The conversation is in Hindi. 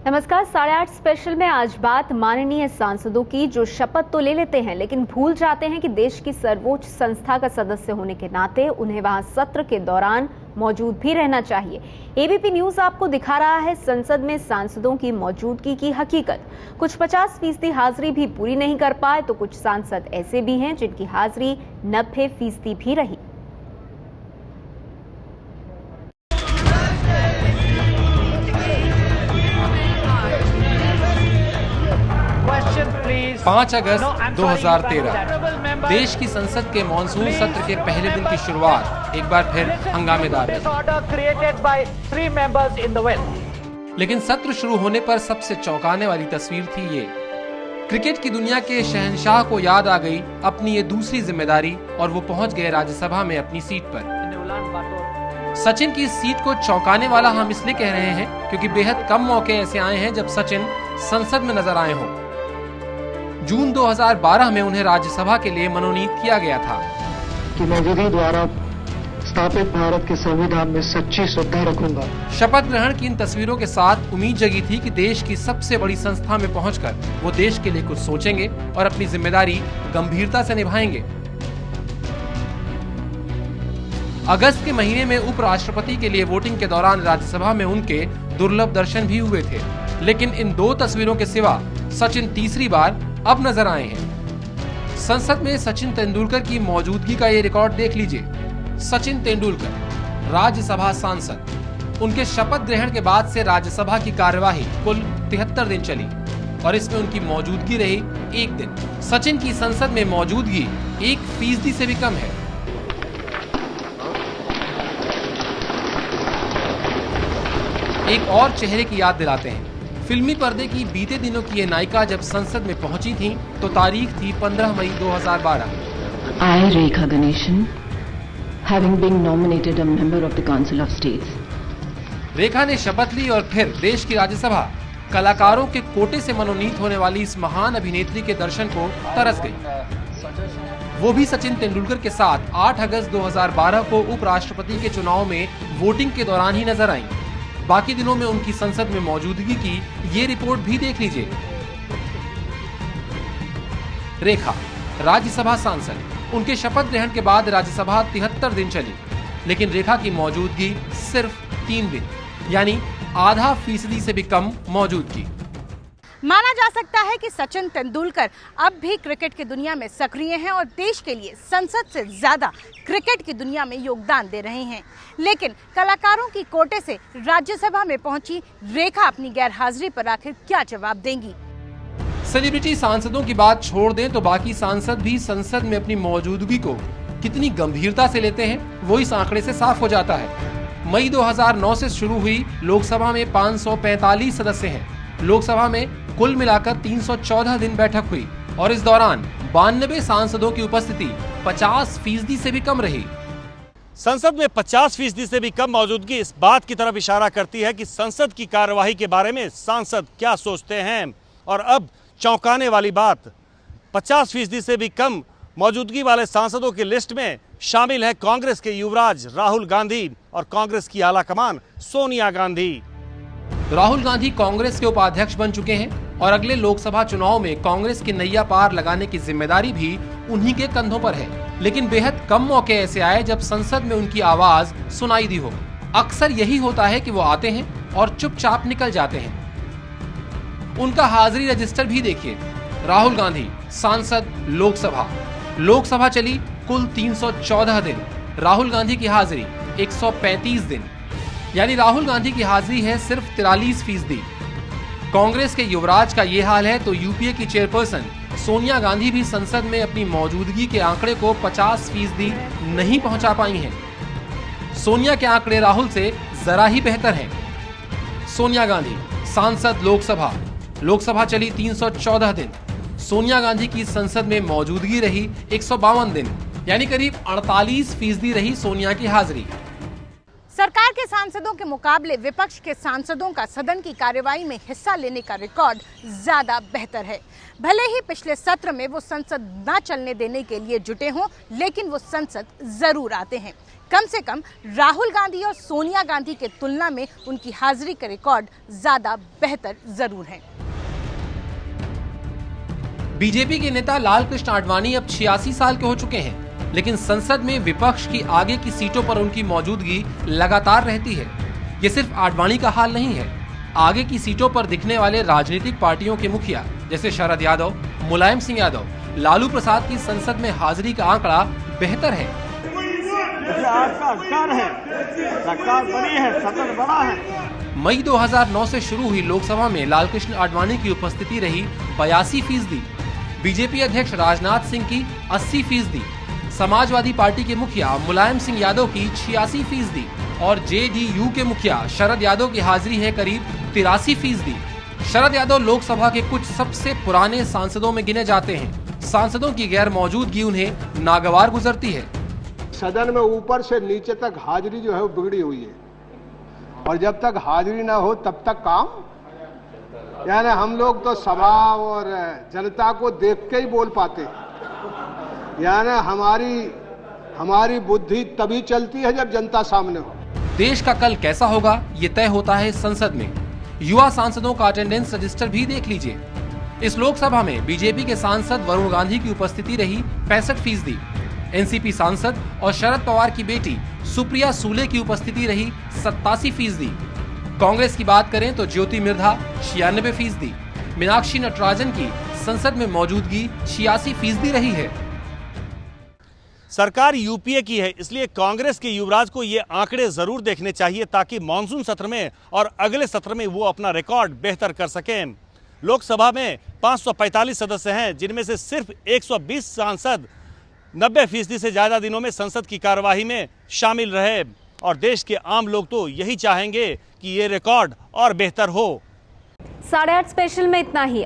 नमस्कार। 8:30 स्पेशल में आज बात माननीय सांसदों की, जो शपथ तो ले लेते हैं लेकिन भूल जाते हैं कि देश की सर्वोच्च संस्था का सदस्य होने के नाते उन्हें वहां सत्र के दौरान मौजूद भी रहना चाहिए। एबीपी न्यूज आपको दिखा रहा है संसद में सांसदों की मौजूदगी की हकीकत। कुछ 50% हाजिरी भी पूरी नहीं कर पाए तो कुछ सांसद ऐसे भी हैं जिनकी हाजिरी 90% भी रही। 5 अगस्त 2013 देश की संसद के मॉनसून सत्र के पहले दिन की शुरुआत एक बार फिर हंगामेदार रही। लेकिन सत्र शुरू होने पर सबसे चौंकाने वाली तस्वीर थी ये। क्रिकेट की दुनिया के शहंशाह को याद आ गई अपनी ये दूसरी जिम्मेदारी और वो पहुंच गए राज्यसभा में अपनी सीट पर। सचिन की इस सीट को चौंकाने वाला हम इसलिए कह रहे हैं क्योंकि बेहद कम मौके ऐसे आए हैं जब सचिन संसद में नजर आए हों। जून 2012 में उन्हें राज्यसभा के लिए मनोनीत किया गया था कि मैं विधि द्वारा स्थापित भारत के संविधान में सच्ची श्रद्धा रखूंगा। शपथ ग्रहण की इन तस्वीरों के साथ उम्मीद जगी थी कि देश की सबसे बड़ी संस्था में पहुंचकर वो देश के लिए कुछ सोचेंगे और अपनी जिम्मेदारी गंभीरता से निभाएंगे। अगस्त के महीने में उपराष्ट्रपति के लिए वोटिंग के दौरान राज्यसभा में उनके दुर्लभ दर्शन भी हुए थे। लेकिन इन दो तस्वीरों के सिवा सचिन तीसरी बार अब नजर आए हैं। संसद में सचिन तेंदुलकर की मौजूदगी का ये रिकॉर्ड देख लीजिए। सचिन तेंदुलकर राज्यसभा सांसद। उनके शपथ ग्रहण के बाद से राज्यसभा की कार्यवाही कुल 73 दिन चली और इसमें उनकी मौजूदगी रही 1 दिन। सचिन की संसद में मौजूदगी 1% से भी कम है। एक और चेहरे की याद दिलाते हैं। फिल्मी पर्दे की बीते दिनों की ये नायिका जब संसद में पहुंची थी तो तारीख थी 15 मई 2012। I, Rekha Ganeshan, having been nominated a member of the Council of States. रेखा ने शपथ ली और फिर देश की राज्यसभा कलाकारों के कोटे से मनोनीत होने वाली इस महान अभिनेत्री के दर्शन को तरस गई। वो भी सचिन तेंदुलकर के साथ 8 अगस्त 2012 को उपराष्ट्रपति के चुनाव में वोटिंग के दौरान ही नजर आईं। बाकी दिनों में उनकी संसद में मौजूदगी की ये रिपोर्ट भी देख लीजिए। रेखा राज्यसभा सांसद। उनके शपथ ग्रहण के बाद राज्यसभा 73 दिन चली, लेकिन रेखा की मौजूदगी सिर्फ 3 दिन, यानी आधा फीसदी से भी कम मौजूदगी। माना जा सकता है कि सचिन तेंदुलकर अब भी क्रिकेट की दुनिया में सक्रिय हैं और देश के लिए संसद से ज्यादा क्रिकेट की दुनिया में योगदान दे रहे हैं। लेकिन कलाकारों की कोटे से राज्यसभा में पहुंची रेखा अपनी गैरहाजिरी पर आखिर क्या जवाब देंगी? सेलिब्रिटी सांसदों की बात छोड़ दें तो बाकी सांसद भी संसद में अपनी मौजूदगी को कितनी गंभीरता से लेते हैं वो इस आंकड़े से साफ हो जाता है। मई 2009 से शुरू हुई लोकसभा में 545 सदस्य हैं। लोकसभा में कुल मिलाकर 314 दिन बैठक हुई और इस दौरान 92 सांसदों की उपस्थिति 50% से भी कम रही। संसद में 50% से भी कम मौजूदगी इस बात की तरफ इशारा करती है कि संसद की कार्यवाही के बारे में सांसद क्या सोचते हैं। और अब चौंकाने वाली बात, 50% से भी कम मौजूदगी वाले सांसदों की लिस्ट में शामिल है कांग्रेस के युवराज राहुल गांधी और कांग्रेस की आला कमान सोनिया गांधी। राहुल गांधी कांग्रेस के उपाध्यक्ष बन चुके हैं और अगले लोकसभा चुनाव में कांग्रेस की नैया पार लगाने की जिम्मेदारी भी उन्हीं के कंधों पर है। लेकिन बेहद कम मौके ऐसे आए जब संसद में उनकी आवाज सुनाई दी हो। अक्सर यही होता है कि वो आते हैं और चुपचाप निकल जाते हैं। उनका हाजिरी रजिस्टर भी देखिए। राहुल गांधी सांसद लोकसभा चली कुल 314 दिन। राहुल गांधी की हाजिरी 135 दिन, यानी राहुल गांधी की हाजिरी है सिर्फ 43%। कांग्रेस के युवराज का ये हाल है तो यूपीए की चेयरपर्सन सोनिया गांधी भी संसद में अपनी मौजूदगी के आंकड़े को 50% नहीं पहुंचा पाई हैं। सोनिया के आंकड़े राहुल से जरा ही बेहतर हैं। सोनिया गांधी सांसद लोकसभा चली 314 दिन। सोनिया गांधी की संसद में मौजूदगी रही 152 दिन, यानी करीब 48% रही सोनिया की हाजिरी। सरकार के सांसदों के मुकाबले विपक्ष के सांसदों का सदन की कार्यवाही में हिस्सा लेने का रिकॉर्ड ज्यादा बेहतर है। भले ही पिछले सत्र में वो संसद न चलने देने के लिए जुटे हों, लेकिन वो संसद जरूर आते हैं। कम से कम राहुल गांधी और सोनिया गांधी के तुलना में उनकी हाजिरी का रिकॉर्ड ज्यादा बेहतर जरूर है। बीजेपी के नेता लाल कृष्ण आडवाणी अब 86 साल के हो चुके हैं, लेकिन संसद में विपक्ष की आगे की सीटों पर उनकी मौजूदगी लगातार रहती है। ये सिर्फ आडवाणी का हाल नहीं है, आगे की सीटों पर दिखने वाले राजनीतिक पार्टियों के मुखिया जैसे शरद यादव, मुलायम सिंह यादव, लालू प्रसाद की संसद में हाजिरी का आंकड़ा बेहतर है। सरकार बड़ी है, सदन बड़ा है। मई 2009 से शुरू हुई लोकसभा में लालकृष्ण आडवाणी की उपस्थिति रही 82%, बीजेपी अध्यक्ष राजनाथ सिंह की 80%, समाजवादी पार्टी के मुखिया मुलायम सिंह यादव की 86% और जेडीयू के मुखिया शरद यादव की हाजिरी है करीब 83%। शरद यादव लोकसभा के कुछ सबसे पुराने सांसदों में गिने जाते हैं। सांसदों की गैर मौजूदगी उन्हें नागवार गुजरती है। सदन में ऊपर से नीचे तक हाजिरी जो है वो बिगड़ी हुई है, और जब तक हाजिरी ना हो तब तक काम, यानी हम लोग तो सभा और जनता को देख के ही बोल पाते हैं, यानी हमारी बुद्धि तभी चलती है जब जनता सामने हो। देश का कल कैसा होगा ये तय होता है संसद में। युवा सांसदों का अटेंडेंस रजिस्टर भी देख लीजिए। इस लोकसभा में बीजेपी के सांसद वरुण गांधी की उपस्थिति रही 65%, एनसीपी सांसद और शरद पवार की बेटी सुप्रिया सूले की उपस्थिति रही 87%। कांग्रेस की बात करें तो ज्योति मिर्धा 96%, मीनाक्षी नटराजन की संसद में मौजूदगी 86% रही है। सरकार यूपीए की है, इसलिए कांग्रेस के युवराज को ये आंकड़े जरूर देखने चाहिए ताकि मॉनसून सत्र में और अगले सत्र में वो अपना रिकॉर्ड बेहतर कर सकें। लोकसभा में 545 सदस्य हैं, जिनमें से सिर्फ 120 सांसद 90% से ज्यादा दिनों में संसद की कार्यवाही में शामिल रहे, और देश के आम लोग तो यही चाहेंगे कि ये रिकॉर्ड और बेहतर हो। 8:30 स्पेशल में इतना ही।